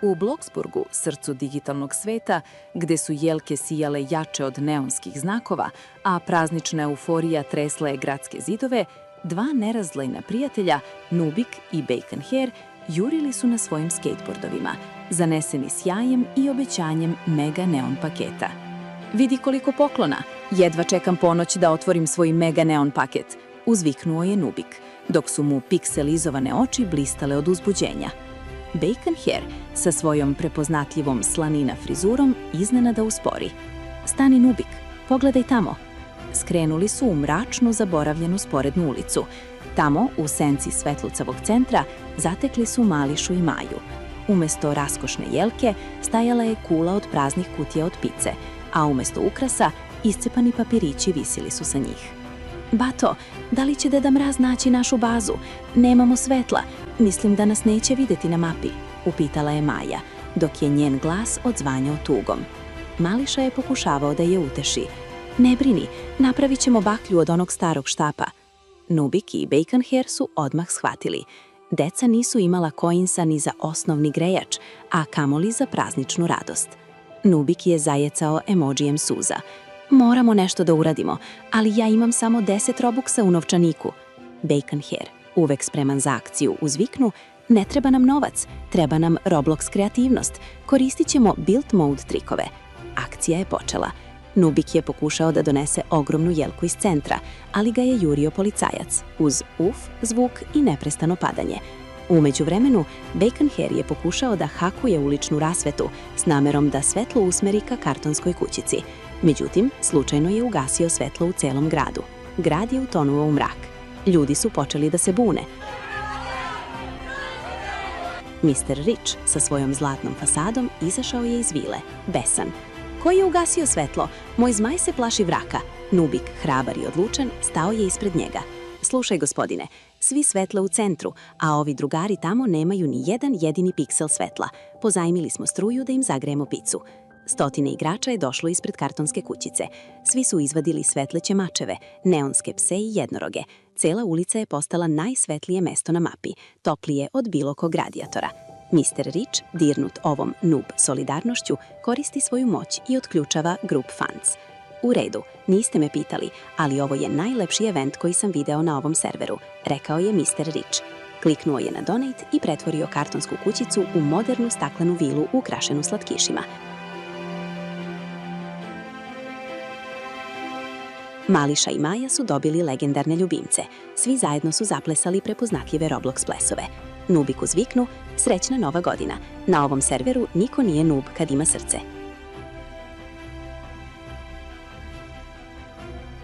U Bloksburgu, srcu digitalnog sveta, gde su jelke sijale jače od neonskih znakova, a praznična euforija tresla je gradske zidove, dva nerazlejna prijatelja, Nubik i Bacon Hair, jurili su na svojim skateboardovima, zaneseni sjajem i obećanjem mega neon paketa. Vidi koliko poklona, jedva čekam ponoć da otvorim svoj mega neon paket, uzviknuo je Nubik, dok su mu pikselizovane oči blistale od uzbuđenja. Bacon Hair sa svojom prepoznatljivom slanina frizurom iznenada uspori. Stani Nubik, pogledaj tamo. Skrenuli su u mračnu, zaboravljenu sporednu ulicu. Tamo, u senci svetlucavog centra, zatekli su Mališu i Maju. Umesto raskošne jelke, stajala je kula od praznih kutija od pice, a umesto ukrasa, iscepani papirići visili su sa njih. Bato, da li će Deda Mraz naći našu bazu? Nemamo svetla. Mislim da nas neće videti na mapi, upitala je Maja, dok je njen glas odzvanjao tugom. Mališa je pokušavao da je uteši. Ne brini, napravit ćemo baklju od onog starog štapa. Nubik i Bacon Hair su odmah shvatili. Deca nisu imala koinsa ni za osnovni grejač, a kamoli za prazničnu radost. Nubik je zajecao emojijem suza. Moramo nešto da uradimo, ali ja imam samo 10 robuksa u novčaniku. Bacon Hair, uvek spreman za akciju, uzviknu, ne treba nam novac, treba nam Roblox kreativnost, koristit ćemo build mode trikove. Akcija je počela. Nubik je pokušao da donese ogromnu jelku iz centra, ali ga je jurio policajac, uz uf, zvuk i neprestano padanje. U međuvremenu, Bacon Hair je pokušao da hakuje uličnu rasvetu s namerom da svetlo usmeri ka kartonskoj kućici. Međutim, slučajno je ugasio svetlo u celom gradu. Grad je utonuo u mrak. Ljudi su počeli da se bune. Mr. Rich sa svojom zlatnom fasadom izašao je iz vile, besan. Ko je ugasio svetlo? Moj zmaj se plaši vraka. Nubik, hrabar i odlučan, stao je ispred njega. Slušaj, gospodine, svi svetla u centru, a ovi drugari tamo nemaju ni jedan jedini piksel svetla. Pozajmili smo struju da im zagrejemo picu. Stotine igrača je došlo ispred kartonske kućice. Svi su izvadili svetleće mačeve, neonske pse i jednoroge. Cela ulica je postala najsvetlije mesto na mapi, toplije od bilo kog radijatora. Mr. Rich, dirnut ovom noob solidarnošću, koristi svoju moć i otključava Group Funds. U redu, niste me pitali, ali ovo je najlepši event koji sam video na ovom serveru, rekao je Mr. Rich. Kliknuo je na Donate i pretvorio kartonsku kućicu u modernu staklenu vilu ukrašenu slatkišima. Mališa i Maja su dobili legendarne ljubimce. Svi zajedno su zaplesali prepoznatljive Roblox plesove. Nubik uzviknu, srećna nova godina. Na ovom serveru niko nije noob kad ima srce.